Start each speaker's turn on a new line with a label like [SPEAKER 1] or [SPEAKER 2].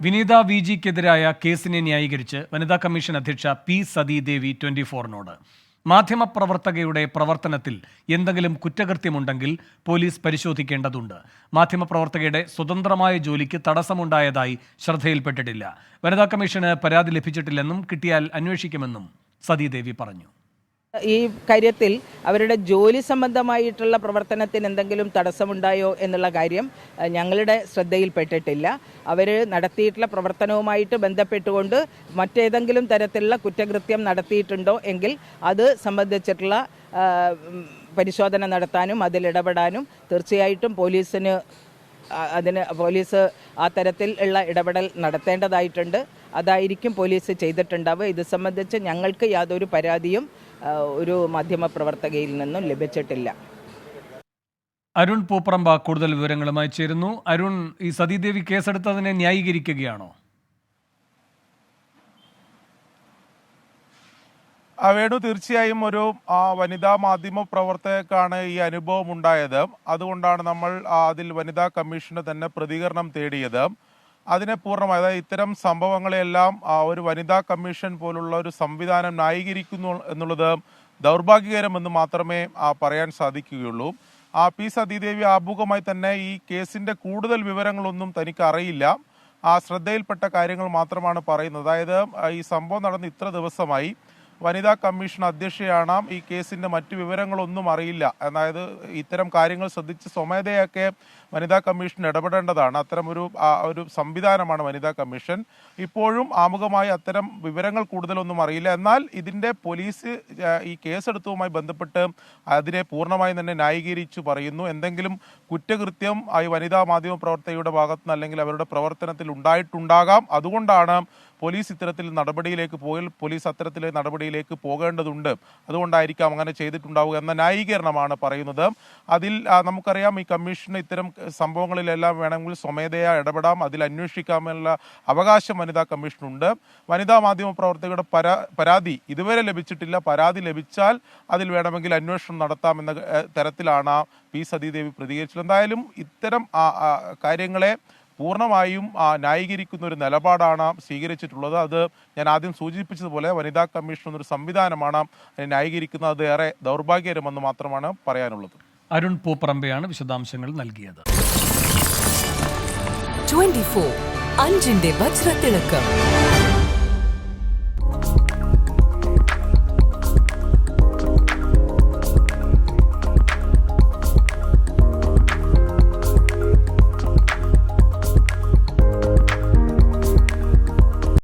[SPEAKER 1] വിനീത വിജിക്കെതിരായ കേസിനെ ന്യായീകരിച്ച് വനിതാ കമ്മീഷൻ അധ്യക്ഷ പി സതീദേവി 24-നോട് മാധ്യമപ്രവർത്തകയുടെ പ്രവർത്തനത്തിൽ എന്തെങ്കിലും കുറ്റകൃത്യമുണ്ടെങ്കിൽ പോലീസ് പരിശോധിക്കേണ്ടതുണ്ട്. മാധ്യമപ്രവർത്തകയുടെ സ്വതന്ത്രമായ ജോലിക്ക് തടസ്സമുണ്ടായതായി ശ്രദ്ധയിൽപ്പെട്ടിട്ടില്ല. വനിതാ കമ്മീഷന് പരാതി ലഭിച്ചിട്ടില്ലെന്നും കിട്ടിയാൽ അന്വേഷിക്കുമെന്നും സതീദേവി പറഞ്ഞു.
[SPEAKER 2] ഈ കാര്യത്തിൽ അവരുടെ ജോലി സംബന്ധമായിട്ടുള്ള പ്രവർത്തനത്തിന് എന്തെങ്കിലും തടസ്സമുണ്ടായോ എന്നുള്ള കാര്യം ഞങ്ങളുടെ ശ്രദ്ധയിൽപ്പെട്ടിട്ടില്ല. അവർ നടത്തിയിട്ടുള്ള പ്രവർത്തനവുമായിട്ട് ബന്ധപ്പെട്ടുകൊണ്ട് മറ്റേതെങ്കിലും തരത്തിലുള്ള കുറ്റകൃത്യം നടത്തിയിട്ടുണ്ടോ എങ്കിൽ അത് സംബന്ധിച്ചിട്ടുള്ള പരിശോധന നടത്താനും അതിലിടപെടാനും തീർച്ചയായിട്ടും പോലീസ് ആ തരത്തിൽ ഉള്ള ഇടപെടൽ നടത്തേണ്ടതായിട്ടുണ്ട്. അതായിരിക്കും പോലീസ് ചെയ്തിട്ടുണ്ടാവുക. ഇത് സംബന്ധിച്ച് ഞങ്ങൾക്ക് യാതൊരു പരാതിയും ഒരു മാധ്യമപ്രവർത്തകയിൽ നിന്നും ലഭിച്ചിട്ടില്ല.
[SPEAKER 1] അരുൺ പൂപ്പറമ്പ കൂടുതൽ വിവരങ്ങളുമായി ചേരുന്നു. അരുൺ, ഈ സതീദേവി കേസെടുത്തതിനെ ന്യായീകരിക്കുകയാണോ?
[SPEAKER 3] വേണു, തീർച്ചയായും ഒരു വനിതാ മാധ്യമ പ്രവർത്തകർക്കാണ് ഈ അനുഭവം ഉണ്ടായത്. അതുകൊണ്ടാണ് നമ്മൾ അതിൽ വനിതാ കമ്മീഷന് തന്നെ പ്രതികരണം തേടിയത്. അതിനെ പൂർണ്ണമായി, അതായത് ഇത്തരം സംഭവങ്ങളെല്ലാം ഒരു വനിതാ കമ്മീഷൻ പോലുള്ള ഒരു സംവിധാനം ന്യായീകരിക്കുന്നു എന്നുള്ളത് ദൗർഭാഗ്യകരമെന്ന് മാത്രമേ പറയാൻ സാധിക്കുകയുള്ളൂ. പി സതീദേവി ആമുഖമായി തന്നെ ഈ കേസിന്റെ കൂടുതൽ വിവരങ്ങളൊന്നും തനിക്ക് അറിയില്ല, ശ്രദ്ധയിൽപ്പെട്ട കാര്യങ്ങൾ മാത്രമാണ് പറയുന്നത്. അതായത് ഈ സംഭവം നടന്ന് ഇത്ര ദിവസമായി, വനിതാ കമ്മീഷൻ അധ്യക്ഷയാണ്, ഈ കേസിന്റെ മറ്റു വിവരങ്ങളൊന്നും അറിയില്ല. അതായത് ഇത്തരം കാര്യങ്ങൾ ശ്രദ്ധിച്ച് സ്വമേധയൊക്കെ വനിതാ കമ്മീഷൻ ഇടപെടേണ്ടതാണ്. അത്തരം ഒരു സംവിധാനമാണ് വനിതാ കമ്മീഷൻ. ഇപ്പോഴും ആമുഖമായി അത്തരം വിവരങ്ങൾ കൂടുതലൊന്നും അറിയില്ല. എന്നാൽ ഇതിന്റെ പോലീസ് ഈ കേസെടുത്തതുമായി ബന്ധപ്പെട്ട് അതിനെ പൂർണ്ണമായും തന്നെ ന്യായീകരിച്ചു പറയുന്നു. എന്തെങ്കിലും കുറ്റകൃത്യം ഈ വനിതാ മാധ്യമ പ്രവർത്തകയുടെ ഭാഗത്തുനിന്ന് അല്ലെങ്കിൽ അവരുടെ പ്രവർത്തനത്തിൽ ഉണ്ടായിട്ടുണ്ടാകാം, അതുകൊണ്ടാണ് പോലീസ് അത്തരത്തിലെ നടപടിയിലേക്ക് പോകേണ്ടതുണ്ട്, അതുകൊണ്ടായിരിക്കാം അങ്ങനെ ചെയ്തിട്ടുണ്ടാവുക എന്ന ന്യായീകരണമാണ് പറയുന്നത്. അതിൽ നമുക്കറിയാം, ഈ കമ്മീഷന് ഇത്തരം സംഭവങ്ങളിലെല്ലാം വേണമെങ്കിൽ സ്വമേധയാ ഇടപെടാം, അതിൽ അന്വേഷിക്കാമെന്നുള്ള അവകാശം വനിതാ കമ്മീഷനുണ്ട്. വനിതാ മാധ്യമ പ്രവർത്തകരുടെ പരാതി ഇതുവരെ ലഭിച്ചിട്ടില്ല. പരാതി ലഭിച്ചാൽ അതിൽ വേണമെങ്കിൽ അന്വേഷണം നടത്താമെന്ന തരത്തിലാണ് പി സതീദേവി പ്രതികരിച്ചത്. എന്തായാലും ഇത്തരം കാര്യങ്ങളെ പൂർണ്ണമായും ന്യായീകരിക്കുന്ന ഒരു നിലപാടാണ് സ്വീകരിച്ചിട്ടുള്ളത്. അത് ഞാൻ ആദ്യം സൂചിപ്പിച്ചതുപോലെ വനിതാ കമ്മീഷൻ എന്നൊരു സംവിധാനമാണ് ന്യായീകരിക്കുന്നത്. അത് ഏറെ ദൗർഭാഗ്യകരമെന്ന് മാത്രമാണ് പറയാനുള്ളത്.
[SPEAKER 1] അരുൺ പൂപ്പറമ്പയാണ് വിശദാംശങ്ങൾ നൽകിയത്.
[SPEAKER 4] 24 അഞ്ചിന്റെ വജ്രത്തിളക്കം.